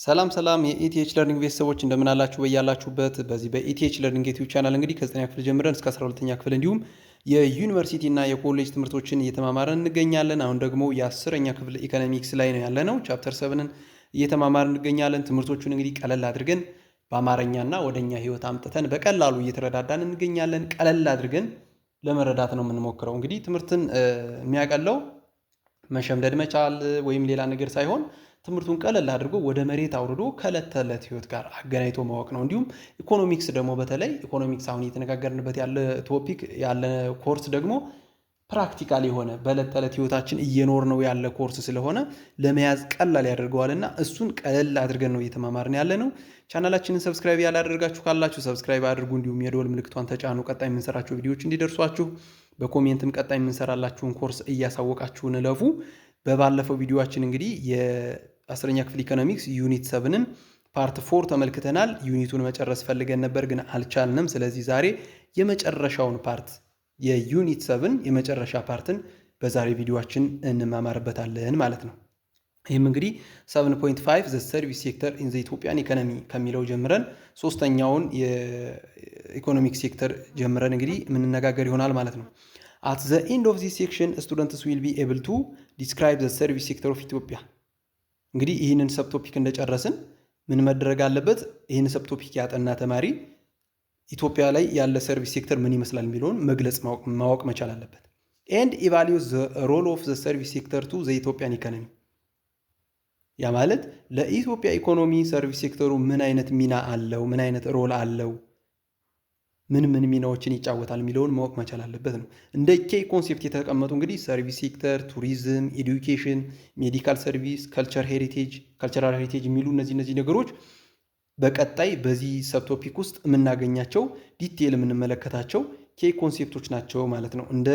ሰላም ሰላም የኢቲኤች ለርኒንግ ቤተሰቦች እንደምን አላችሁ? በያላችሁበት በዚህ በኢቲኤች ለርኒንግ ዩቲዩብ ቻናል እንግዲህ ከ9ኛ ክፍል ጀምረን እስከ 12ኛ ክፍል እንዲሁም የዩኒቨርሲቲ እና የኮሌጅ ትምህርቶችን እየተማማረን እንገኛለን። አሁን ደግሞ የ10ኛ ክፍል ኢኮኖሚክስ ላይ ነው ያለነው። ቻፕተር 7ን እየተማማረን እንገኛለን። ትምህርቶቹን እንግዲህ ቀለል አድርገን በአማርኛና ወደኛ ህይወት አምጥተን በቀላሉ እየተረዳዳን እንገኛለን። ቀለል አድርገን ለመረዳት ነው የምንሞክረው። እንግዲህ ትምህርትን የሚያቀለው መሸምደድ መቻል ወይም ሌላ ነገር ሳይሆን ትምህርቱን ቀለል አድርጎ ወደ መሬት አውርዶ ከዕለት ተዕለት ህይወት ጋር አገናኝቶ ማወቅ ነው። እንዲሁም ኢኮኖሚክስ ደግሞ በተለይ ኢኮኖሚክስ አሁን እየተነጋገርንበት ያለ ቶፒክ ያለ ኮርስ ደግሞ ፕራክቲካል የሆነ በዕለት ተዕለት ህይወታችን እየኖር ነው ያለ ኮርስ ስለሆነ ለመያዝ ቀላል ያደርገዋልና እሱን ቀለል አድርገን ነው እየተማማርን ያለ ነው። ቻናላችንን ሰብስክራይብ ያላደረጋችሁ ካላችሁ ሰብስክራይብ አድርጉ። እንዲሁም የደወል ምልክቷን ተጫኑ። ቀጣይ የምንሰራቸው ቪዲዮዎች እንዲደርሷችሁ በኮሜንትም ቀጣይ የምንሰራላችሁን ኮርስ እያሳወቃችሁን እለፉ። በባለፈው ቪዲዮአችን እንግዲህ የ10ኛ ክፍል ኢኮኖሚክስ ዩኒት 7ን ፓርት 4 ተመልክተናል። ዩኒቱን መጨረስ ፈልገን ነበር ግን አልቻልንም። ስለዚህ ዛሬ የመጨረሻውን ፓርት የዩኒት 7 የመጨረሻ ፓርትን በዛሬ ቪዲዮአችን እንማማርበታለን ማለት ነው። ይህም እንግዲህ 7.5 ዘ ሰርቪስ ሴክተር ኢን ዘ ኢትዮጵያን ኢኮኖሚ ከሚለው ጀምረን ሶስተኛውን የኢኮኖሚክ ሴክተር ጀምረን እንግዲህ የምንነጋገር ይሆናል ማለት ነው። At the end of this section, students will be able to describe the service sector of Ethiopia. እንግዲህ ይህንን ሰብቶፒክ እንደጨረስን ምን መደረግ አለበት? ይህን ሰብቶፒክ ያጠና ተማሪ ኢትዮጵያ ላይ ያለ ሰርቪስ ሴክተር ምን ይመስላል የሚለውን መግለጽ ማወቅ መቻል አለበት። and evaluate the role of the service sector to the Ethiopian economy. ያ ማለት ለኢትዮጵያ ኢኮኖሚ ሰርቪስ ሴክተሩ ምን አይነት ሚና አለው፣ ምን አይነት ሮል አለው፣ ምን ሚናዎችን ይጫወታል የሚለውን ማወቅ መቻል አለበት ነው። እንደ ኬ ኮንሴፕት የተቀመጡ እንግዲህ ሰርቪስ ሴክተር፣ ቱሪዝም፣ ኤዱኬሽን፣ ሜዲካል ሰርቪስ፣ ካልቸራል ሄሪቴጅ የሚሉ እነዚህ ነገሮች በቀጣይ በዚህ ሰብቶፒክ ውስጥ የምናገኛቸው ዲቴል የምንመለከታቸው ኬ ኮንሴፕቶች ናቸው ማለት ነው። እንደ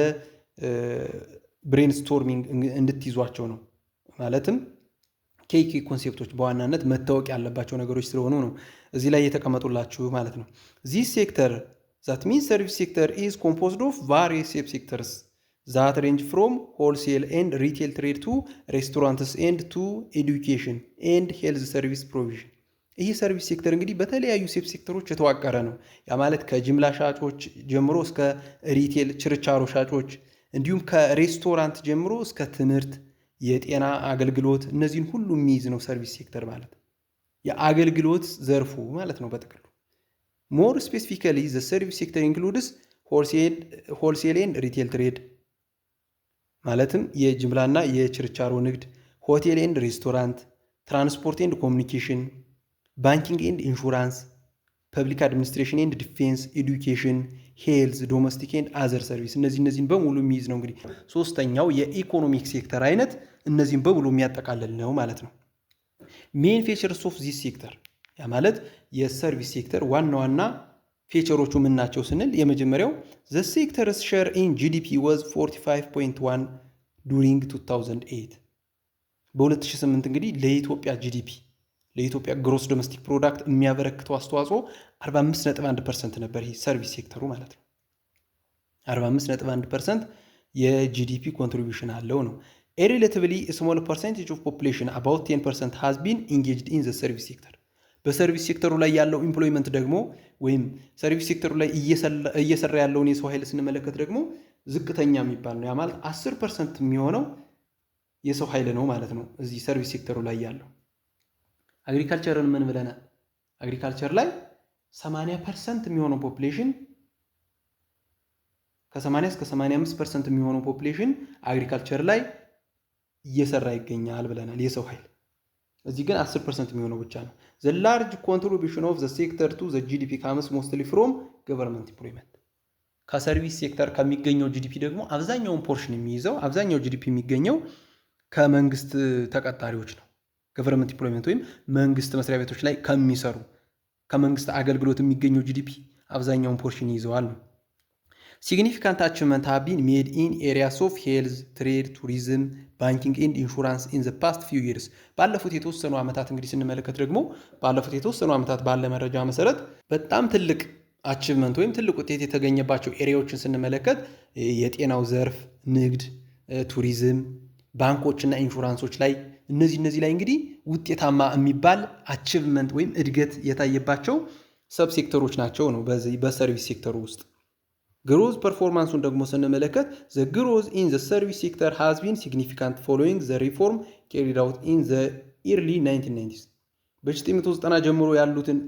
ብሬንስቶርሚንግ እንድትይዟቸው ነው። ማለትም ኬ ኮንሴፕቶች በዋናነት መታወቅ ያለባቸው ነገሮች ስለሆኑ ነው እዚህ ላይ የተቀመጡላችሁ ማለት ነው። ዚህ ሴክተር that means service sector is composed of various subsectors that range from wholesale and retail trade to restaurants and to education and health service provision. ይህ ሰርቪስ ሴክተር እንግዲህ በተለያዩ ሴብ ሴክተሮች የተዋቀረ ነው። ያ ማለት ከጅምላ ሻጮች ጀምሮ እስከ ሪቴል ችርቻሮ ሻጮች እንዲሁም ከሬስቶራንት ጀምሮ እስከ ትምህርት፣ የጤና አገልግሎት እነዚህን ሁሉ የሚይዝ ነው ሰርቪስ ሴክተር ማለት የአገልግሎት ዘርፉ ማለት ነው በጥቅሉ። More specifically, the service sector includes wholesale and retail trade ማለትም የጅምላና የችርቻሮ ንግድ፣ ሆቴል ኤንድ ሬስቶራንት፣ ትራንስፖርት ኤንድ ኮሚኒኬሽን፣ ባንኪንግ ኤንድ ኢንሹራንስ፣ ፐብሊክ አድሚኒስትሬሽን ኤንድ ዲፌንስ፣ ኤዱኬሽን፣ ሄልዝ፣ ዶሜስቲክ ኤንድ አዘር ሰርቪስ እነዚህን በሙሉ የሚይዝ ነው። እንግዲህ ሶስተኛው የኢኮኖሚክ ሴክተር አይነት እነዚህን በሙሉ የሚያጠቃልል ነው ማለት ነው። ሜን ፊቸርስ ኦፍ ዚስ ሴክተር ያ ማለት የሰርቪስ ሴክተር ዋና ፊቸሮቹ ምን ናቸው ስንል የመጀመሪያው the sector's share in GDP was 45.1 during 2008 በ2008 እንግዲህ ለኢትዮጵያ ጂዲፒ ለኢትዮጵያ ግሮስ ዶሜስቲክ ፕሮዳክት የሚያበረክተው አስተዋጽኦ 45.1% ነበር። ይህ ሰርቪስ ሴክተሩ ማለት ነው 45.1% የጂዲፒ ኮንትሪቢዩሽን አለው ነው። A relatively small percentage of population about 10% has been engaged in the service sector. በሰርቪስ ሴክተሩ ላይ ያለው ኢምፕሎይመንት ደግሞ ወይም ሰርቪስ ሴክተሩ ላይ እየሰራ ያለውን የሰው ኃይል ስንመለከት ደግሞ ዝቅተኛ የሚባል ነው። ያ ማለት 10% የሚሆነው የሰው ኃይል ነው ማለት ነው እዚህ ሰርቪስ ሴክተሩ ላይ ያለው። አግሪካልቸርን ምን ብለናል? አግሪካልቸር ላይ 80% የሚሆነው ፖፑሌሽን ከ80 እስከ 85% የሚሆነው ፖፑሌሽን አግሪካልቸር ላይ እየሰራ ይገኛል ብለናል የሰው ኃይል። እዚህ ግን 10% የሚሆነው ብቻ ነው። the large contribution of the sector to the GDP comes mostly from government employment. ከሰርቪስ ሴክተር ከሚገኘው ጂዲፒ ደግሞ አብዛኛውን ፖርሽን የሚይዘው አብዛኛው ጂዲፒ የሚገኘው ከመንግስት ተቀጣሪዎች ነው። government employment ወይም መንግስት መስሪያ ቤቶች ላይ ከሚሰሩ ከመንግስት አገልግሎት የሚገኘው ጂዲፒ አብዛኛውን ፖርሽን ይይዘዋል ነው። significant achievements have been made in areas of health, trade, tourism, banking and insurance in the past few years. ባለፉት የተወሰኑ ዓመታት እንግዲህ ስንመለከት ደግሞ ባለፉት የተወሰኑ ዓመታት ባለ መረጃ መሰረት በጣም ትልቅ አቺቭመንት ወይም ትልቅ ውጤት የተገኘባቸው ኤሪያዎችን ስንመለከት የጤናው ዘርፍ፣ ንግድ፣ ቱሪዝም፣ ባንኮችና ኢንሹራንሶች ላይ እነዚህ ላይ እንግዲህ ውጤታማ የሚባል አቺቭመንት ወይም እድገት የታየባቸው ሰብ ሴክተሮች ናቸው ነው በዚህ በሰርቪስ ሴክተሩ ውስጥ። ግሮዝ ፐርፎርማንሱን ደግሞ ስንመለከት ዘ ግሮዝ ኢን ዘ ሰርቪስ ሴክተር ሃዝ ቢን ሲግኒፊካንት ፎሎዊንግ ዘ ሪፎርም ካሪድ አውት ኢን ዘ ኢርሊ 1990s። በ1990 ጀምሮ ያሉትን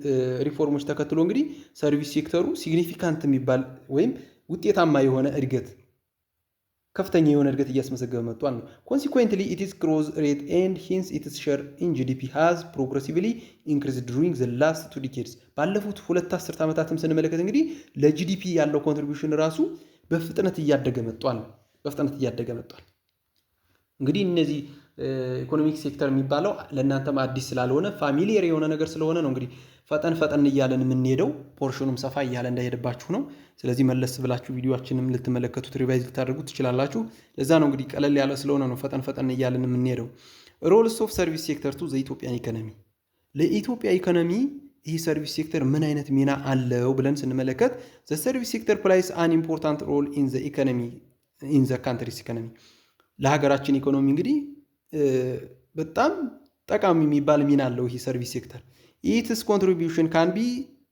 ሪፎርሞች ተከትሎ እንግዲህ ሰርቪስ ሴክተሩ ሲግኒፊካንት የሚባል ወይም ውጤታማ የሆነ እድገት ከፍተኛ የሆነ እድገት እያስመዘገበ መጥቷል ነው። ኮንሲኩዌንትሊ ኢትስ ግሮዝ ሬት ኤንድ ሂንስ ኢትስ ሼር ኢን ጂዲፒ ሃዝ ፕሮግሬሲቭሊ ኢንክሪዝድ ዱሪንግ ዘ ላስት 2 ዲኬድስ። ባለፉት 2 አስርት ዓመታትም ስንመለከት እንግዲህ ለጂዲፒ ያለው ኮንትሪቢዩሽን ራሱ በፍጥነት እያደገ መጥቷል። እንግዲህ እነዚህ ኢኮኖሚክ ሴክተር የሚባለው ለእናንተም አዲስ ስላልሆነ ፋሚሊየር የሆነ ነገር ስለሆነ ነው እንግዲህ ፈጠን እያለን የምንሄደው ፖርሽኑም ሰፋ እያለ እንዳይሄድባችሁ ነው። ስለዚህ መለስ ብላችሁ ቪዲዮአችንም ልትመለከቱት ሪቫይዝ ልታደርጉት ትችላላችሁ። ለዛ ነው እንግዲህ ቀለል ያለ ስለሆነ ነው ፈጠን እያለን የምንሄደው። ሮልስ ኦፍ ሰርቪስ ሴክተር ቱ ዘኢትዮጵያን ኢኮኖሚ። ለኢትዮጵያ ኢኮኖሚ ይህ ሰርቪስ ሴክተር ምን አይነት ሚና አለው ብለን ስንመለከት ዘ ሰርቪስ ሴክተር ፕላይስ አን ኢምፖርታንት ሮል ኢን ዘ ኢኮኖሚ ኢን ዘ ካንትሪስ ኢኮኖሚ። ለሀገራችን ኢኮኖሚ እንግዲህ በጣም ጠቃሚ የሚባል ሚና አለው ይህ ሰርቪስ ሴክተር። ኢትስ ኮንትሪቢዩሽን ካን ቢ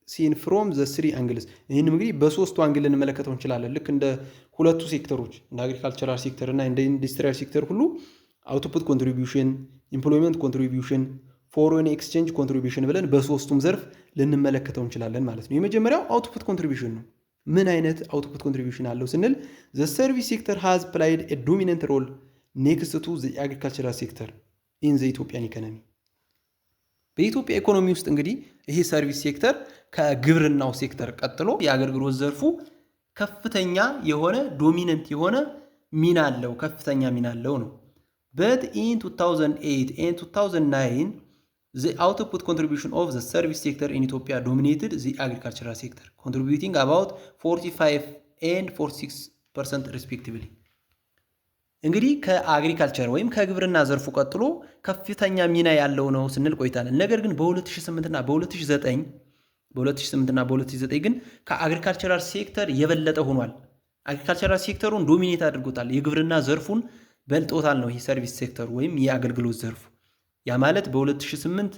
ሲን ፍሮም ዘ 3 አንግልስ። ይህንም እንግዲህ በሶስቱ አንግል ልንመለከተው እንችላለን። ልክ እንደ ሁለቱ ሴክተሮች እንደ አግሪካልቸራል ሴክተር እና እንደ ኢንዱስትሪያል ሴክተር ሁሉ አውትፑት ኮንትሪቢዩሽን፣ ኢምፕሎይመንት ኮንትሪቢዩሽን፣ ፎሬን ኤክስቼንጅ ኮንትሪቢዩሽን ብለን በሶስቱም ዘርፍ ልንመለከተው እንችላለን ማለት ነው። የመጀመሪያው አውትፑት ኮንትሪቢዩሽን ነው። ምን አይነት አውትፑት ኮንትሪቢዩሽን አለው ስንል ዘ ሰርቪስ ሴክተር ሃዝ ፕላይድ ኤ ዶሚናንት ሮል ኔክስት ቱ ዘ አግሪካልቸራል ሴክተር ኢን ዘ ኢትዮጵያን ኢኮኖሚ። በኢትዮጵያ ኢኮኖሚ ውስጥ እንግዲህ ይሄ ሰርቪስ ሴክተር ከግብርናው ሴክተር ቀጥሎ የአገልግሎት ዘርፉ ከፍተኛ የሆነ ዶሚነንት የሆነ ሚና አለው፣ ከፍተኛ ሚና አለው ነው። but in 2008 and 2009 the output contribution of the service sector in Ethiopia dominated the agricultural sector, contributing about 45 and 46% respectively. እንግዲህ ከአግሪካልቸር ወይም ከግብርና ዘርፉ ቀጥሎ ከፍተኛ ሚና ያለው ነው ስንል ቆይታለን። ነገር ግን በ2008 እና በ2009 ግን ከአግሪካልቸራል ሴክተር የበለጠ ሆኗል። አግሪካልቸራል ሴክተሩን ዶሚኔት አድርጎታል፣ የግብርና ዘርፉን በልጦታል ነው ይህ ሰርቪስ ሴክተሩ ወይም የአገልግሎት ዘርፉ። ያ ማለት በ2008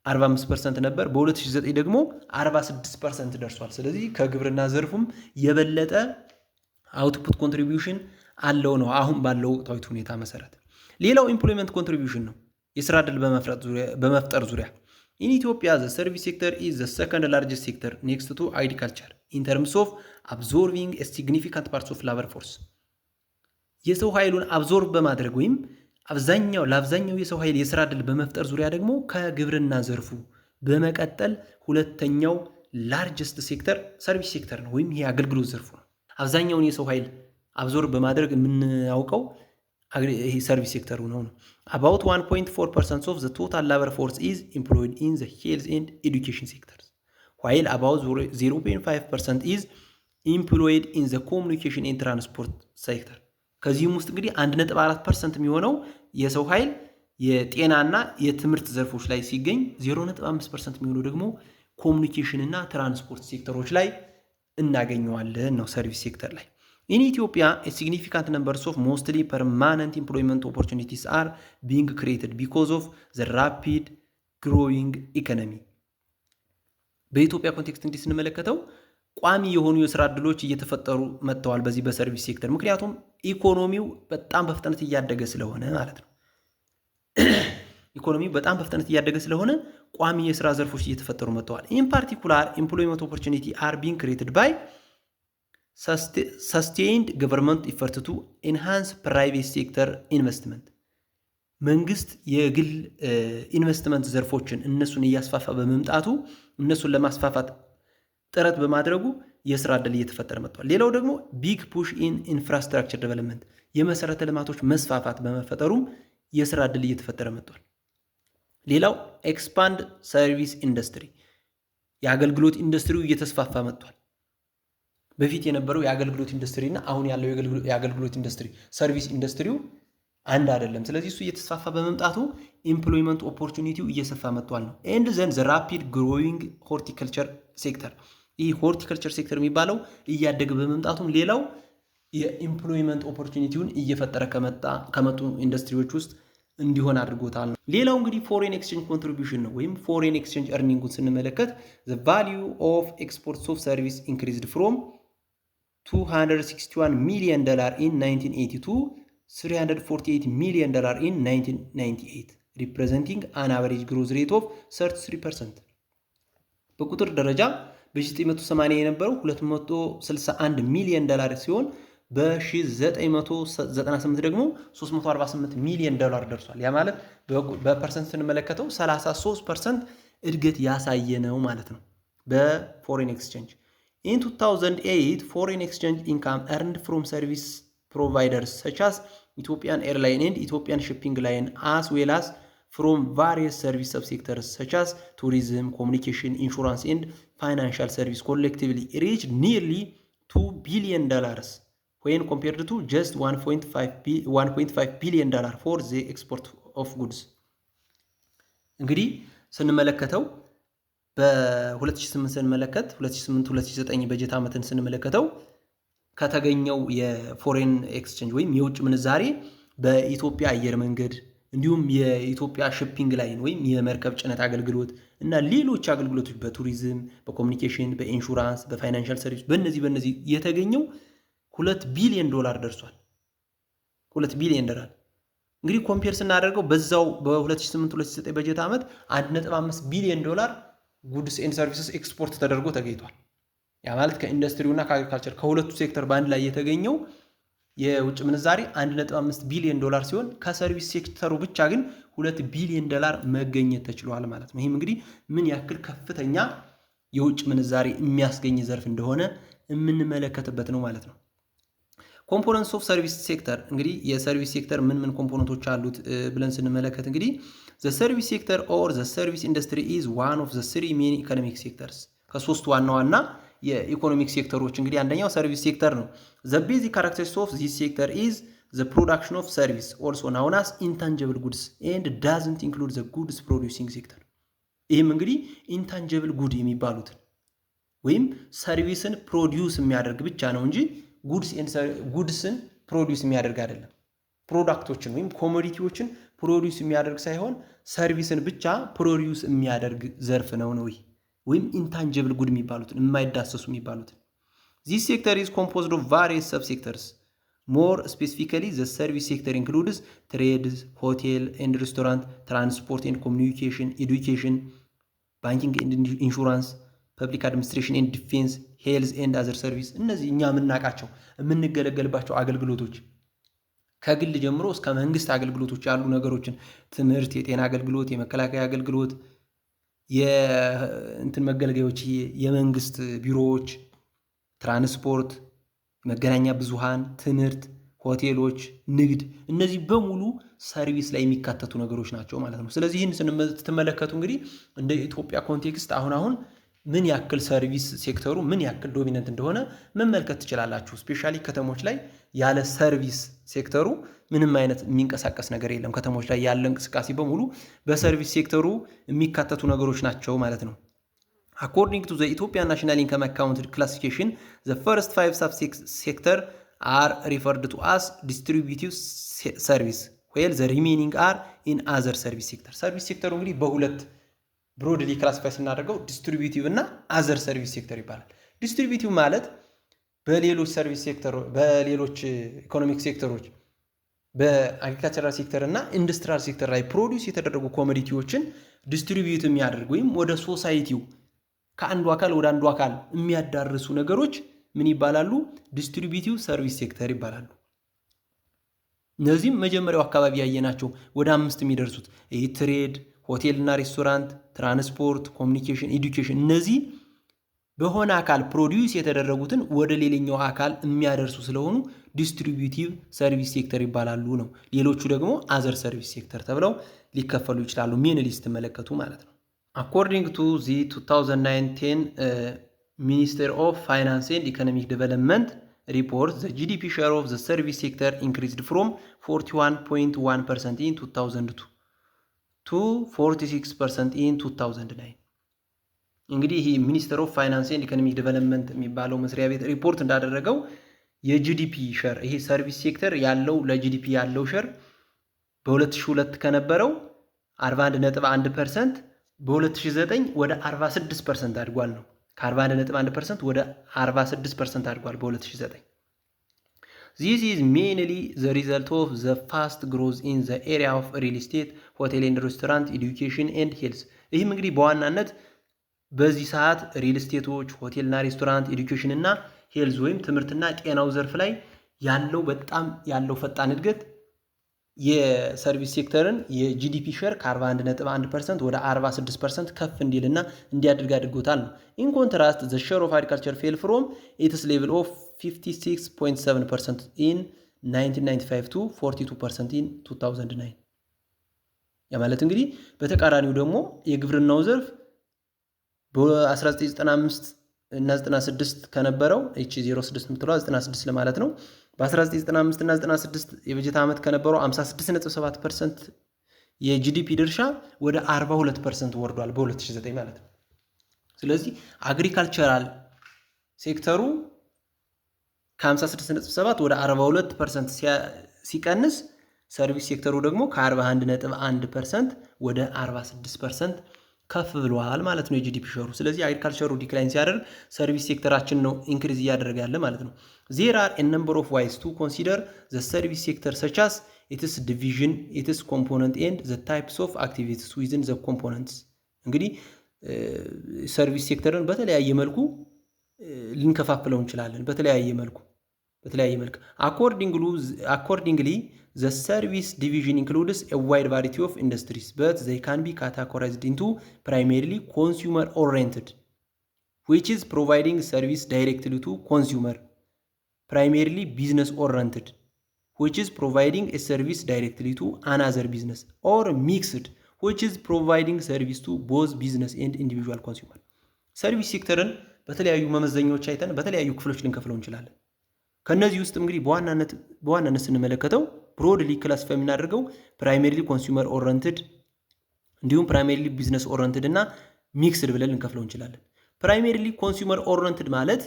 45% ነበር፣ በ2009 ደግሞ 46% ደርሷል። ስለዚህ ከግብርና ዘርፉም የበለጠ አውትፑት ኮንትሪቢዩሽን አለው ነው አሁን ባለው ወቅታዊ ሁኔታ መሰረት። ሌላው ኢምፕሎይመንት ኮንትሪቢዩሽን ነው፣ የስራ ዕድል በመፍጠር ዙሪያ። ኢን ኢትዮጵያ ዘ ሰርቪስ ሴክተር ኢዝ ዘ ሰከንድ ላርጀስት ሴክተር ኔክስት ቱ አግሪካልቸር ኢን ተርምስ ኦፍ አብዞርቢንግ ኤ ሲግኒፊካንት ፓርትስ ኦፍ ላበር ፎርስ። የሰው ኃይሉን አብዞርብ በማድረግ ወይም ለአብዛኛው የሰው ኃይል የስራ ዕድል በመፍጠር ዙሪያ ደግሞ ከግብርና ዘርፉ በመቀጠል ሁለተኛው ላርጀስት ሴክተር ሰርቪስ ሴክተር ነው ወይም ይሄ አገልግሎት ዘርፉ ነው። አብዛኛውን የሰው ኃይል አብዞርብ በማድረግ የምናውቀው ይሄ ሰርቪስ ሴክተሩ ነው። about 1.4% of the total labor force is employed in the health and education sectors, while about 0.5% is employed in the communication and transport sector. ከዚህም ውስጥ እንግዲህ 1.4% የሚሆነው የሰው ኃይል የጤናና የትምህርት ዘርፎች ላይ ሲገኝ 0.5% የሚሆነው ደግሞ ኮሚኒኬሽን እና ትራንስፖርት ሴክተሮች ላይ እናገኘዋለን ነው ሰርቪስ ሴክተር ላይ። In Ethiopia, a significant numbers of mostly permanent employment opportunities are being created because of the rapid growing economy. በኢትዮጵያ ኮንቴክስት እንዲህ ስንመለከተው ቋሚ የሆኑ የስራ ዕድሎች እየተፈጠሩ መጥተዋል በዚህ በሰርቪስ ሴክተር፣ ምክንያቱም ኢኮኖሚው በጣም በፍጥነት እያደገ ስለሆነ ማለት ነው። ኢኮኖሚው በጣም በፍጥነት እያደገ ስለሆነ ቋሚ የስራ ዘርፎች እየተፈጠሩ መጥተዋል። In particular, employment opportunity are being created by sustained government effort to enhance private sector investment. መንግስት የግል ኢንቨስትመንት ዘርፎችን እነሱን እያስፋፋ በመምጣቱ እነሱን ለማስፋፋት ጥረት በማድረጉ የስራ ዕድል እየተፈጠረ መጥቷል። ሌላው ደግሞ ቢግ ፑሽ ኢን ኢንፍራስትራክቸር ዴቨሎፕመንት የመሰረተ ልማቶች መስፋፋት በመፈጠሩም የስራ ዕድል እየተፈጠረ መጥቷል። ሌላው ኤክስፓንድ ሰርቪስ ኢንዱስትሪ የአገልግሎት ኢንዱስትሪው እየተስፋፋ መጥቷል። በፊት የነበረው የአገልግሎት ኢንዱስትሪ እና አሁን ያለው የአገልግሎት ኢንዱስትሪ ሰርቪስ ኢንዱስትሪው አንድ አይደለም። ስለዚህ እሱ እየተስፋፋ በመምጣቱ ኢምፕሎይመንት ኦፖርቹኒቲው እየሰፋ መጥቷል ነው። ኤንድ ዘን ዘ ራፒድ ግሮዊንግ ሆርቲካልቸር ሴክተር ይህ ሆርቲካልቸር ሴክተር የሚባለው እያደገ በመምጣቱም ሌላው የኢምፕሎይመንት ኦፖርቹኒቲውን እየፈጠረ ከመጡ ኢንዱስትሪዎች ውስጥ እንዲሆን አድርጎታል ነው። ሌላው እንግዲህ ፎሬን ኤክስቼንጅ ኮንትሪቢዩሽን ነው ወይም ፎሬን ኤክስቼንጅ እርኒንጉን ስንመለከት the value of exports of service increased from $261 million in 1982 $348 million in 1998 representing an average growth rate of 33%. በቁጥር ደረጃ በ1980 የነበረው $261 ሚሊዮን ሲሆን በ1998 ደግሞ $348 ሚሊዮን ደርሷል። ያ ማለት በፐርሰንት ስንመለከተው 33% እድገት ያሳየ ነው ማለት ነው በፎሬን ኤክስቼንጅ። In 2008 foreign exchange income earned from service providers such as Ethiopian Airlines and Ethiopian Shipping Line as well as from various service subsectors such as tourism, communication, insurance and financial service collectively reached nearly $2 billion when compared to just $1.5 billion for the export of goods. እንግዲህ ስንመለከተው በ2008 ስንመለከት 2008-2009 በጀት ዓመትን ስንመለከተው ከተገኘው የፎሬን ኤክስቼንጅ ወይም የውጭ ምንዛሬ በኢትዮጵያ አየር መንገድ እንዲሁም የኢትዮጵያ ሺፒንግ ላይን ወይም የመርከብ ጭነት አገልግሎት እና ሌሎች አገልግሎቶች በቱሪዝም፣ በኮሙኒኬሽን፣ በኢንሹራንስ፣ በፋይናንሻል ሰርቪስ በእነዚህ የተገኘው $2 ቢሊዮን ደርሷል። $2 ቢሊዮን እንግዲህ ኮምፔር ስናደርገው በዛው በ2008-2009 በጀት ዓመት $1.5 ቢሊዮን ጉድስ ኤንድ ሰርቪስስ ኤክስፖርት ተደርጎ ተገኝቷል። ያ ማለት ከኢንዱስትሪውና ከአግሪካልቸር ከሁለቱ ሴክተር በአንድ ላይ የተገኘው የውጭ ምንዛሬ $1.5 ቢሊዮን ሲሆን ከሰርቪስ ሴክተሩ ብቻ ግን $2 ቢሊዮን መገኘት ተችሏል ማለት ነው። ይህም እንግዲህ ምን ያክል ከፍተኛ የውጭ ምንዛሬ የሚያስገኝ ዘርፍ እንደሆነ የምንመለከትበት ነው ማለት ነው። ኮምፖነንትስ ኦፍ ሰርቪስ ሴክተር እንግዲህ የሰርቪስ ሴክተር ምን ኮምፖነንቶች አሉት ብለን ስንመለከት እንግዲህ the service sector or the service industry is one of the three main economic sectors ከሶስት ዋና የኢኮኖሚክ ሴክተሮች እንግዲህ አንደኛው ሰርቪስ ሴክተር ነው። the basic characteristics of this sector is the production of service also known as intangible goods and doesn't include the goods producing sector. ይህም እንግዲህ intangible good የሚባሉትን ወይም ሰርቪስን ፕሮዲዩስ የሚያደርግ ብቻ ነው እንጂ ጉድስን ፕሮዲዩስ የሚያደርግ አይደለም። ፕሮዳክቶችን ወይም ኮሞዲቲዎችን ፕሮዲዩስ የሚያደርግ ሳይሆን ሰርቪስን ብቻ ፕሮዲዩስ የሚያደርግ ዘርፍ ነው ወይም ኢንታንጂብል ጉድ የሚባሉትን የማይዳሰሱ የሚባሉትን። This sector is composed of various subsectors. More specifically, the service sector includes trade, hotel and restaurant, transport and communication, education, banking and insurance, public administration and defense, health and other service. እነዚህ እኛ የምናውቃቸው የምንገለገልባቸው አገልግሎቶች ከግል ጀምሮ እስከ መንግስት አገልግሎቶች ያሉ ነገሮችን ትምህርት፣ የጤና አገልግሎት፣ የመከላከያ አገልግሎት፣ የእንትን መገልገያዎች፣ የመንግስት ቢሮዎች፣ ትራንስፖርት፣ መገናኛ ብዙሃን፣ ትምህርት፣ ሆቴሎች፣ ንግድ እነዚህ በሙሉ ሰርቪስ ላይ የሚካተቱ ነገሮች ናቸው ማለት ነው። ስለዚህ ይህን ስትመለከቱ እንግዲህ እንደ ኢትዮጵያ ኮንቴክስት አሁን ምን ያክል ሰርቪስ ሴክተሩ ምን ያክል ዶሚናንት እንደሆነ መመልከት ትችላላችሁ። ስፔሻሊ ከተሞች ላይ ያለ ሰርቪስ ሴክተሩ ምንም አይነት የሚንቀሳቀስ ነገር የለም። ከተሞች ላይ ያለ እንቅስቃሴ በሙሉ በሰርቪስ ሴክተሩ የሚካተቱ ነገሮች ናቸው ማለት ነው። According to the Ethiopian National Income Account Classification, the first 5 sub-sectors are referred to as distributive service, while the remaining are in other service sector. ሰርቪስ ሴክተሩ እንግዲህ በሁለት ብሮድሊ ክላሲፋይ ስናደርገው ዲስትሪቢዩቲቭ እና አዘር ሰርቪስ ሴክተር ይባላል። ዲስትሪቢዩቲቭ ማለት በሌሎች ሰርቪስ ሴክተር በሌሎች ኢኮኖሚክ ሴክተሮች በአግሪካልቸራል ሴክተር እና ኢንዱስትሪያል ሴክተር ላይ ፕሮዲዩስ የተደረጉ ኮሞዲቲዎችን ዲስትሪቢዩት የሚያደርግ ወይም ወደ ሶሳይቲው ከአንዱ አካል ወደ አንዱ አካል የሚያዳርሱ ነገሮች ምን ይባላሉ? ዲስትሪቢዩቲቭ ሰርቪስ ሴክተር ይባላሉ። እነዚህም መጀመሪያው አካባቢ ያየናቸው ወደ 5 የሚደርሱት ትሬድ፣ ሆቴል እና ሬስቶራንት፣ ትራንስፖርት፣ ኮሙኒኬሽን፣ ኤዱኬሽን እነዚህ በሆነ አካል ፕሮዲዩስ የተደረጉትን ወደ ሌላኛው አካል የሚያደርሱ ስለሆኑ ዲስትሪቢዩቲቭ ሰርቪስ ሴክተር ይባላሉ ነው። ሌሎቹ ደግሞ አዘር ሰርቪስ ሴክተር ተብለው ሊከፈሉ ይችላሉ። ሜን ሊስት ተመለከቱ ማለት ነው። According to the 2019 Minister of Finance and Economic Development report, the GDP share of the service sector increased from 41.1% in 2002 to 46% in 2009. እንግዲህ ይህ ሚኒስተር ኦፍ ፋይናንስ ኤንድ ኢኮኖሚክ ዴቨሎፕመንት የሚባለው መስሪያ ቤት ሪፖርት እንዳደረገው የጂዲፒ ሼር ይሄ ሰርቪስ ሴክተር ያለው ለጂዲፒ ያለው ሼር በ2002 ከነበረው 41.1% በ2009 ወደ 46% አድጓል ነው። ከ41.1% ወደ 46% አድጓል በ2009። This is mainly the result of the fast growth in the area of real estate, hotel and restaurant, education and health. ይህም እንግዲህ በዋናነት በዚህ ሰዓት ሪል ስቴቶች፣ ሆቴልና ሬስቶራንት፣ ኤዱኬሽን እና ሄልዝ ወይም ትምህርትና ጤናው ዘርፍ ላይ በጣም ያለው ፈጣን እድገት የሰርቪስ ሴክተርን የጂዲፒ ሼር ከ41.1% ወደ 46% ከፍ እንዲልና እንዲያድግ አድርጎታል ነው። ኢን ኮንትራስት ዘ ሼር ኦፍ አግሪካልቸር ፌል ፍሮም ኢትስ ሌቭል ኦፍ 56.7% ኢን 1995 to 42% ኢን 2009። ያ ማለት እንግዲህ በተቃራኒው ደግሞ የግብርናው ዘርፍ በ1995 እና 96 ከነበረው እቺ 06 የምትለው 96 ለማለት ነው። በ1995 እና 96 የበጀት ዓመት ከነበረው 56.7% የጂዲፒ ድርሻ ወደ 42% ወርዷል በ2009 ማለት ነው። ስለዚህ አግሪካልቸራል ሴክተሩ ከ56.7 ወደ 42% ሲቀንስ ሰርቪስ ሴክተሩ ደግሞ ከ41.1% ወደ 46% ከፍ ብሏል ማለት ነው የጂዲፒ ሼሩ። ስለዚህ አግሪካልቸሩ ዲክላይን ሲያደርግ ሰርቪስ ሴክተራችን ነው ኢንክሪዝ እያደረገ ያለ ማለት ነው። There are a number of ways to consider the service sector such as its division, its component and the types of activities within the components። እንግዲህ ሰርቪስ ሴክተርን በተለያየ መልኩ ልንከፋፍለው እንችላለን። በተለያየ መልክ accordingly the service division includes a wide variety of industries, but they can be categorized into primarily consumer oriented, which is providing service directly to consumer, primarily business oriented, which is providing a service directly to another business, or mixed, which is providing service to both business and individual consumer። ሰርቪስ ሴክተርን በተለያዩ መመዘኛዎች አይተን በተለያዩ ክፍሎች ልንከፍለው እንችላለን። ከነዚህ ውስጥ እንግዲህ በዋናነት ስንመለከተው ብሮድሊ ክላሲፋይ የምናደርገው ፕራይመሪሊ ኮንሱመር ኦሪየንትድ እንዲሁም ፕራይመሪሊ ቢዝነስ ኦሪየንትድ እና ሚክስድ ብለን ልንከፍለው እንችላለን። ፕራይመሪሊ ኮንሱመር ኦሪየንትድ ማለት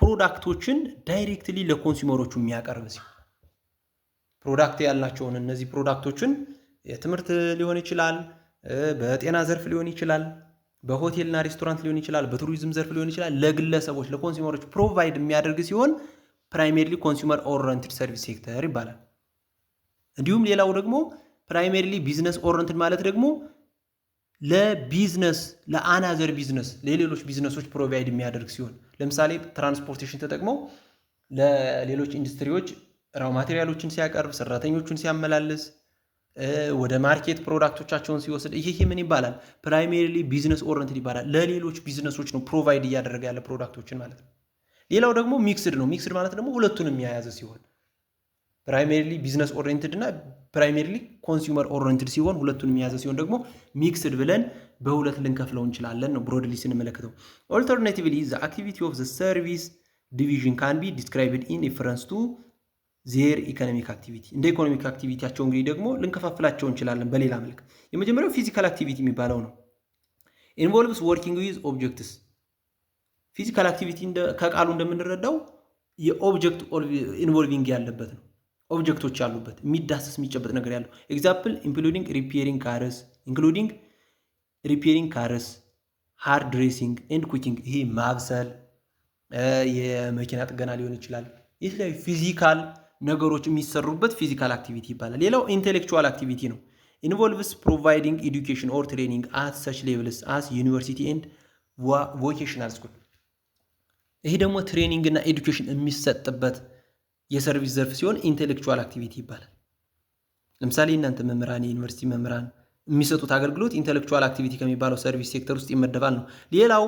ፕሮዳክቶችን ዳይሬክትሊ ለኮንሱመሮቹ የሚያቀርብ ሲሆን ፕሮዳክት ያላቸውን እነዚህ ፕሮዳክቶችን የትምህርት ሊሆን ይችላል፣ በጤና ዘርፍ ሊሆን ይችላል፣ በሆቴልና ሬስቶራንት ሊሆን ይችላል፣ በቱሪዝም ዘርፍ ሊሆን ይችላል፣ ለግለሰቦች ለኮንሱመሮች ፕሮቫይድ የሚያደርግ ሲሆን ፕራይመሪሊ ኮንሱመር ኦሪየንትድ ሰርቪስ ሴክተር ይባላል። እንዲሁም ሌላው ደግሞ ፕራይመሪሊ ቢዝነስ ኦሪየንትድ ማለት ደግሞ ለቢዝነስ ለአናዘር ቢዝነስ ለሌሎች ቢዝነሶች ፕሮቫይድ የሚያደርግ ሲሆን ለምሳሌ ትራንስፖርቴሽን ተጠቅመው ለሌሎች ኢንዱስትሪዎች ራው ማቴሪያሎችን ሲያቀርብ፣ ሰራተኞችን ሲያመላልስ፣ ወደ ማርኬት ፕሮዳክቶቻቸውን ሲወስድ ይሄ ምን ይባላል? ፕራይመሪሊ ቢዝነስ ኦሪየንትድ ይባላል። ለሌሎች ቢዝነሶች ነው ፕሮቫይድ እያደረገ ያለ ፕሮዳክቶችን ማለት ነው። ሌላው ደግሞ ሚክስድ ነው። ሚክስድ ማለት ደግሞ ሁለቱንም የያዘ ሲሆን ፕራይመሪሊ ቢዝነስ ኦሪየንትድ እና ፕራይመሪሊ ኮንሱመር ኦሪየንትድ ሲሆን ሁለቱንም የያዘ ሲሆን ደግሞ ሚክስድ ብለን በሁለት ልንከፍለው እንችላለን ነው ብሮድሊ ስንመለከተው። ኦልተርናቲቭሊ ዘ አክቲቪቲ ኦፍ ዘ ሰርቪስ ዲቪዥን ካን ቢ ዲስክራይብድ ኢን ሪፈረንስ ቱ ዜር ኢኮኖሚክ አክቲቪቲ። እንደ ኢኮኖሚክ አክቲቪቲያቸው እንግዲህ ደግሞ ልንከፋፍላቸው እንችላለን በሌላ መልክ። የመጀመሪያው ፊዚካል አክቲቪቲ የሚባለው ነው። ኢንቮልቭስ ወርኪንግ ዊዝ ኦብጀክትስ። ፊዚካል አክቲቪቲ ከቃሉ እንደምንረዳው የኦብጀክት ኢንቮልቪንግ ያለበት ነው። ኦብጀክቶች ያሉበት የሚዳሰስ የሚጨበጥ ነገር ያለው። ኤግዛምፕል ኢንክሉዲንግ ሪፔሪንግ ካርስ፣ ሃር ድሬሲንግ ኤንድ ኩኪንግ። ይሄ ማብሰል፣ የመኪና ጥገና ሊሆን ይችላል። የተለያዩ ፊዚካል ነገሮች የሚሰሩበት ፊዚካል አክቲቪቲ ይባላል። ሌላው ኢንቴሌክቹዋል አክቲቪቲ ነው። ኢንቮልቭስ ፕሮቫይዲንግ ኤዱኬሽን ኦር ትሬኒንግ አት ሰች ሌቭልስ አስ ዩኒቨርሲቲ ኤንድ ቮኬሽናል ስኩል። ይሄ ደግሞ ትሬኒንግ እና ኤዱኬሽን የሚሰጥበት የሰርቪስ ዘርፍ ሲሆን ኢንቴሌክቹዋል አክቲቪቲ ይባላል። ለምሳሌ እናንተ መምህራን፣ የዩኒቨርሲቲ መምህራን የሚሰጡት አገልግሎት ኢንቴሌክቹዋል አክቲቪቲ ከሚባለው ሰርቪስ ሴክተር ውስጥ ይመደባል ነው። ሌላው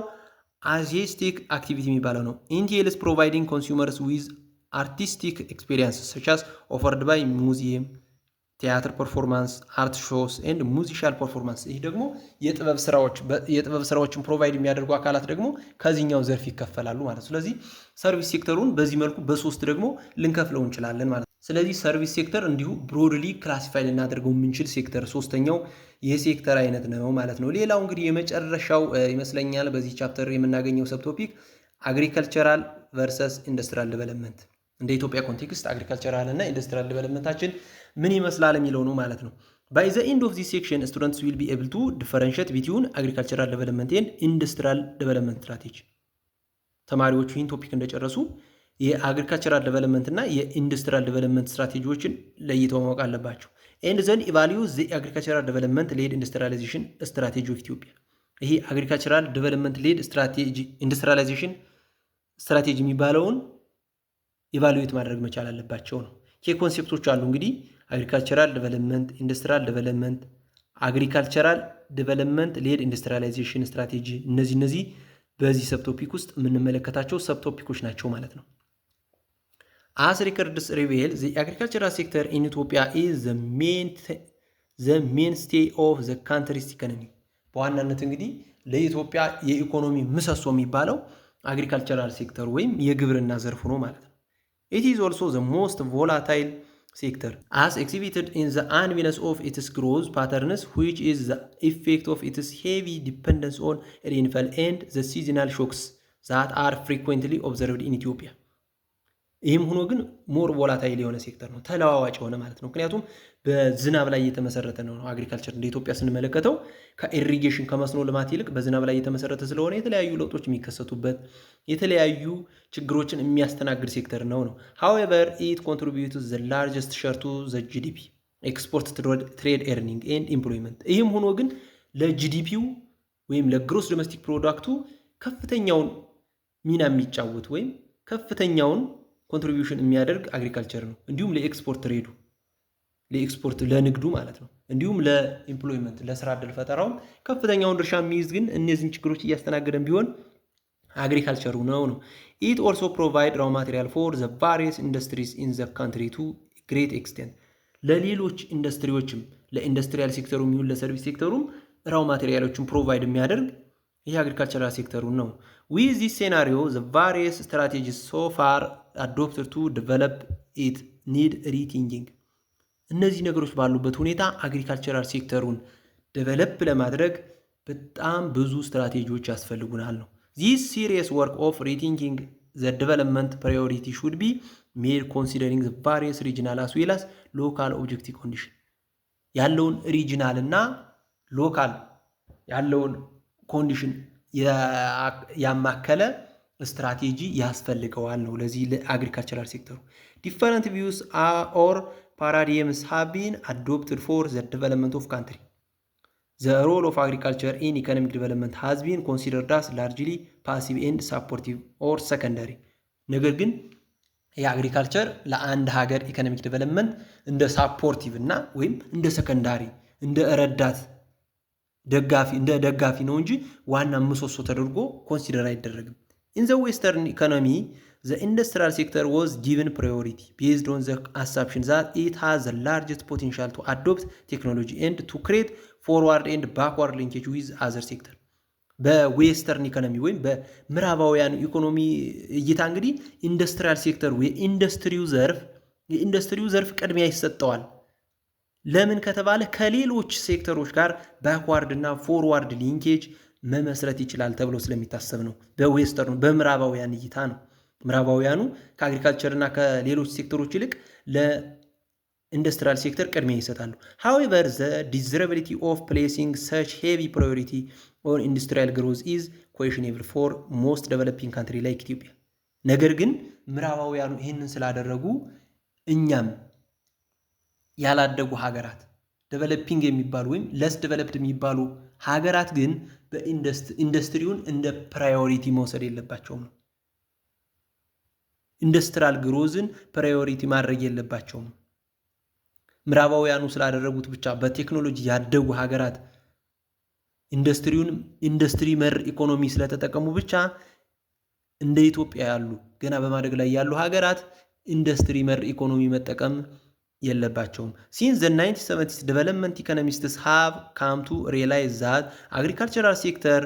አርቲስቲክ አክቲቪቲ የሚባለው ነው። ኢንቴልስ ፕሮቫይዲንግ ኮንሱመርስ ዊዝ አርቲስቲክ ኤክስፔሪንስ ሰች አስ ኦፈርድ ባይ ሙዚየም፣ ቲያትር ፐርፎርማንስ፣ አርት ሾውስ ኤንድ ሙዚሻል ፐርፎርማንስ። ይህ ደግሞ የጥበብ ስራዎችን ፕሮቫይድ የሚያደርጉ አካላት ደግሞ ከዚህኛው ዘርፍ ይከፈላሉ ማለት ነው። ስለዚህ ሰርቪስ ሴክተሩን በዚህ መልኩ በሶስት ደግሞ ልንከፍለው እንችላለን ማለት ነው። ስለዚህ ሰርቪስ ሴክተር እንዲሁ ብሮድሊ ክላሲፋይ ልናደርገው የምንችል ሴክተር ሶስተኛው የሴክተር አይነት ነው ማለት ነው። ሌላው እንግዲህ የመጨረሻው ይመስለኛል በዚህ ቻፕተር የምናገኘው ሰብቶፒክ አግሪካልቸራል ቨርሰስ ኢንዱስትሪያል ዴቨሎፕመንት። እንደ ኢትዮጵያ ኮንቴክስት አግሪካልቸራል እና ኢንዱስትሪያል ዴቨሎፕመንታችን ምን ይመስላል የሚለው ነው ማለት ነው። By the end of this section, students will be able to differentiate between agricultural development and industrial development strategy. ተማሪዎቹ ይህን ቶፒክ እንደጨረሱ የአግሪካልቸራል ዴቨሎፕመንት እና የኢንዱስትሪያል ዴቨሎፕመንት ስትራቴጂዎችን ለይተው ማወቅ አለባቸው። and then evaluate the agricultural development led industrialization strategy of Ethiopia. ይሄ አግሪካልቸራል ዴቨሎፕመንት ሌድ ስትራቴጂ ኢንዱስትሪያላይዜሽን ስትራቴጂ የሚባለውን ኢቫሉዌት ማድረግ መቻል አለባቸው ነው። ይሄ ኮንሴፕቶች አሉ እንግዲህ አግሪካልቸራል ዴቨሎፕመንት፣ ኢንዱስትሪያል ዴቨሎፕመንት፣ አግሪካልቸራል ዴቨሎፕመንት ሌድ ኢንዱስትሪያላይዜሽን ስትራቴጂ እነዚህ በዚህ ሰብቶፒክ ውስጥ የምንመለከታቸው ሰብቶፒኮች ናቸው ማለት ነው። As records reveal, the agricultural sector in Ethiopia is the mainstay of the country's economy. በዋናነት እንግዲህ ለኢትዮጵያ የኢኮኖሚ ምሰሶ የሚባለው አግሪካልቸራል ሴክተር ወይም የግብርና ዘርፍ ነው ማለት ነው። It is also the most volatile sector, as exhibited in the uneveness of its growth patterns, which is the effect of its heavy dependence on rainfall and the seasonal shocks that are frequently observed in Ethiopia. ይህም ሆኖ ግን ሞር ቮላታይል የሆነ ሴክተር ነው፣ ተለዋዋጭ የሆነ ማለት ነው። ምክንያቱም በዝናብ ላይ የተመሰረተ ነው አግሪካልቸር እንደ ኢትዮጵያ ስንመለከተው ከኢሪጌሽን ከመስኖ ልማት ይልቅ በዝናብ ላይ የተመሰረተ ስለሆነ የተለያዩ ለውጦች የሚከሰቱበት የተለያዩ ችግሮችን የሚያስተናግድ ሴክተር ነው። however it contributes the largest share to the GDP, export, trade, earning and employment. ይህም ሆኖ ግን ለጂዲፒው ወይም ለግሮስ ዶሜስቲክ ፕሮዳክቱ ከፍተኛውን ሚና የሚጫወት ወይም ከፍተኛውን ኮንትሪቢዩሽን የሚያደርግ አግሪካልቸር ነው። እንዲሁም ለኤክስፖርት ትሬዱ ለኤክስፖርት ለንግዱ ማለት ነው። እንዲሁም ለኢምፕሎይመንት ለስራ ዕድል ፈጠራውም ከፍተኛውን ድርሻ የሚይዝ ግን እነዚህን ችግሮች እያስተናገደን ቢሆን አግሪካልቸሩ ነው። It also provide raw material for the various industries in the country to great extent. ለሌሎች ኢንዱስትሪዎችም ለኢንዱስትሪያል ሴክተሩ የሚሆን ለሰርቪስ ሴክተሩም ራው ማቴሪያሎችን ፕሮቫይድ የሚያደርግ ይህ አግሪካልቸራል ሴክተሩ ነው። With this scenario, the various strategies so far adopted to develop it need rethinking. እነዚህ ነገሮች ባሉበት ሁኔታ አግሪካልቸራል ሴክተሩን ዴቨሎፕ ለማድረግ በጣም ብዙ ስትራቴጂዎች ያስፈልጉናል ነው። This serious work of rethinking the development priority should be made considering the various regional as well as local objective condition. ያለውን ሪጂናል እና ሎካል ያለውን ኮንዲሽን ያማከለ ስትራቴጂ ያስፈልገዋል ነው ለዚህ ለአግሪካልቸራል ሴክተሩ። Different views or paradigms have been adopted for the development of country. The role of agriculture in economic development has been considered as largely passive and supportive or secondary. ነገር ግን የአግሪካልቸር ለአንድ ሀገር ኢኮኖሚክ ዴቨሎፕመንት እንደ ሳፖርቲቭ እና ወይም እንደ ሰከንዳሪ እንደ ረዳት ደጋፊ ነው እንጂ ዋና ምሰሶ ተደርጎ ኮንሲደር አይደረግም። In the Western economy, the industrial sector was given priority based on the assumption that it has the largest potential to adopt technology and to create forward and backward linkage with other sector. በዌስተርን ኢኮኖሚ ወይም በምዕራባውያን ኢኮኖሚ እይታ እንግዲህ ኢንዱስትሪያል ሴክተሩ የኢንዱስትሪው ዘርፍ ቅድሚያ ይሰጠዋል። ለምን ከተባለ ከሌሎች ሴክተሮች ጋር ባክዋርድ እና ፎርዋርድ ሊንኬጅ መመስረት ይችላል ተብሎ ስለሚታሰብ ነው። በዌስተርን በምዕራባውያን እይታ ነው። ምዕራባውያኑ ከአግሪካልቸር እና ከሌሎች ሴክተሮች ይልቅ ለኢንዱስትሪያል ሴክተር ቅድሚያ ይሰጣሉ። However, the desirability of placing such heavy priority on industrial growth is questionable for most developing country like Ethiopia. ነገር ግን ምዕራባውያኑ ይህንን ስላደረጉ እኛም ያላደጉ ሀገራት ዴቨሎፒንግ የሚባሉ ወይም ለስ ዴቨሎፕድ የሚባሉ ሀገራት ግን በኢንዱስትሪውን እንደ ፕራዮሪቲ መውሰድ የለባቸውም ነው። ኢንዱስትሪያል ግሮዝን ፕራዮሪቲ ማድረግ የለባቸውም። ምዕራባውያኑ ስላደረጉት ብቻ በቴክኖሎጂ ያደጉ ሀገራት ኢንዱስትሪ መር ኢኮኖሚ ስለተጠቀሙ ብቻ እንደ ኢትዮጵያ ያሉ ገና በማደግ ላይ ያሉ ሀገራት ኢንዱስትሪ መር ኢኮኖሚ መጠቀም የለባቸውም። Since the 1970s, development economists have come to realize that agricultural sector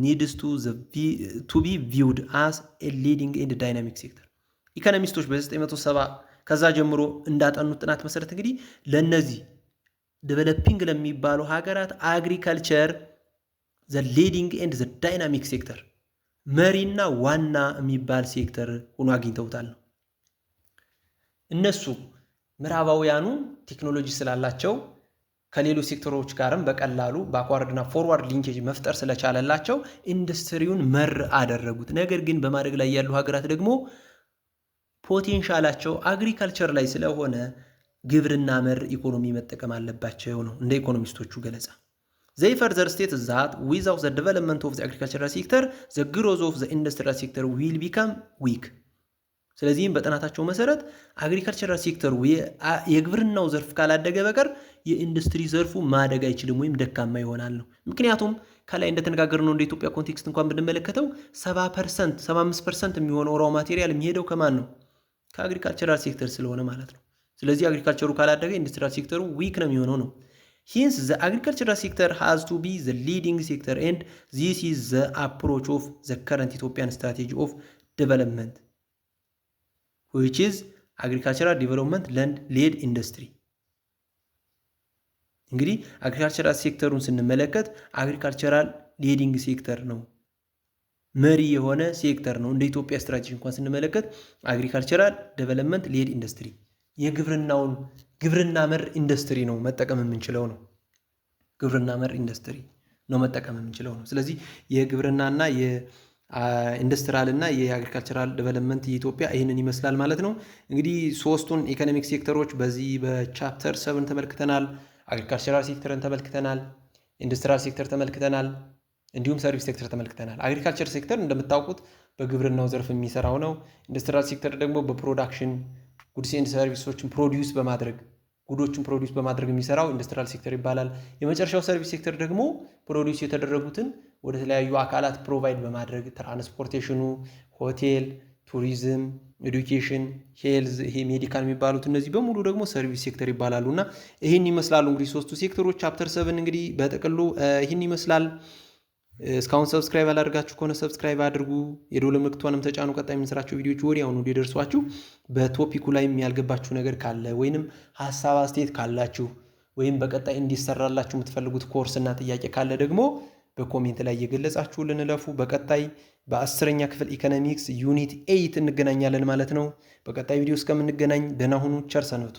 needs to be viewed as a leading and dynamic sector. ኢኮኖሚስቶች በ1970 ከዛ ጀምሮ እንዳጠኑት ጥናት መሰረት እንግዲህ ለነዚህ ዴቨሎፒንግ ለሚባሉ ሀገራት አግሪካልቸር the leading and the dynamic sector መሪና ዋና የሚባል ሴክተር ሆኖ አግኝተውታል ነው። እነሱ ምዕራባውያኑ ቴክኖሎጂ ስላላቸው ከሌሎች ሴክተሮች ጋርም በቀላሉ ባክዋርድና ፎርዋርድ ሊንኬጅ መፍጠር ስለቻለላቸው ኢንዱስትሪውን መር አደረጉት። ነገር ግን በማደግ ላይ ያሉ ሀገራት ደግሞ ፖቴንሻላቸው አግሪካልቸር ላይ ስለሆነ ግብርና መር ኢኮኖሚ መጠቀም አለባቸው ነው እንደ ኢኮኖሚስቶቹ ገለጻ። They further state that without the development of the agricultural sector, the growth of the industrial sector will become weak. ስለዚህም በጥናታቸው መሰረት አግሪካልቸራል ሴክተሩ የግብርናው ዘርፍ ካላደገ በቀር የኢንዱስትሪ ዘርፉ ማደግ አይችልም ወይም ደካማ ይሆናል ነው። ምክንያቱም ከላይ እንደተነጋገርነው እንደ ኢትዮጵያ ኮንቴክስት እንኳን ብንመለከተው 70% 75% የሚሆነው ራው ማቴሪያል የሚሄደው ከማን ነው? ከአግሪካልቸራል ሴክተር ስለሆነ ማለት ነው። ስለዚህ አግሪካልቸሩ ካላደገ ኢንዱስትሪያል ሴክተሩ ዊክ ነው የሚሆነው ነው። Hence, the agricultural sector has to be the leading sector, and this is the approach of the current Ethiopian strategy of development, which is agricultural development land-led industry. እንግዲህ አግሪካልቸራል ሴክተሩን ስንመለከት አግሪካልቸራል ሊዲንግ ሴክተር ነው፣ መሪ የሆነ ሴክተር ነው። እንደ ኢትዮጵያ ስትራቴጂ እንኳን ስንመለከት አግሪካልቸራል ዴቨሎፕመንት ሌድ ኢንዱስትሪ የግብርናውን ግብርና መር ኢንዱስትሪ ነው መጠቀም የምንችለው ነው። ግብርና መር ኢንዱስትሪ ነው መጠቀም የምንችለው ነው። ስለዚህ የግብርናና የኢንዱስትሪያል እና የአግሪካልቸራል ዴቨሎፕመንት የኢትዮጵያ ይህንን ይመስላል ማለት ነው። እንግዲህ ሶስቱን ኢኮኖሚክ ሴክተሮች በዚህ በቻፕተር 7 ተመልክተናል። አግሪካልቸራል ሴክተርን ተመልክተናል፣ ኢንዱስትሪያል ሴክተር ተመልክተናል፣ እንዲሁም ሰርቪስ ሴክተር ተመልክተናል። አግሪካልቸር ሴክተር እንደምታውቁት በግብርናው ዘርፍ የሚሰራው ነው። ኢንዱስትሪያል ሴክተር ደግሞ በፕሮዳክሽን ጉድስ ኤንድ ሰርቪሶችን ፕሮዲዩስ በማድረግ የሚሰራው ኢንዱስትሪያል ሴክተር ይባላል። የመጨረሻው ሰርቪስ ሴክተር ደግሞ ፕሮዲዩስ የተደረጉትን ወደ ተለያዩ አካላት ፕሮቫይድ በማድረግ ትራንስፖርቴሽኑ፣ ሆቴል፣ ቱሪዝም፣ ኤዱኬሽን፣ ሄልዝ፣ ይሄ ሜዲካል የሚባሉት እነዚህ በሙሉ ደግሞ ሰርቪስ ሴክተር ይባላሉና ይህን ይመስላሉ እንግዲህ ሶስቱ ሴክተሮች። ቻፕተር 7 እንግዲህ በጥቅሉ ይህን ይመስላል። እስካሁን ሰብስክራይብ አላደርጋችሁ ከሆነ ሰብስክራይብ አድርጉ፣ የደወል ምልክቷንም ተጫኑ። ቀጣይ የምንሰራቸው ቪዲዮዎች ወዲያውኑ እንዲደርሷችሁ። በቶፒኩ ላይ ያልገባችሁ ነገር ካለ ወይንም ሐሳብ አስተያየት ካላችሁ ወይም በቀጣይ እንዲሰራላችሁ የምትፈልጉት ኮርስና ጥያቄ ካለ ደግሞ በኮሜንት ላይ እየገለጻችሁልን እለፉ። በቀጣይ በ10ኛ ክፍል ኢኮኖሚክስ ዩኒት 8 እንገናኛለን ማለት ነው። በቀጣይ ቪዲዮ እስከምንገናኝ ደህና ሁኑ፣ ቸር ሰንብቱ።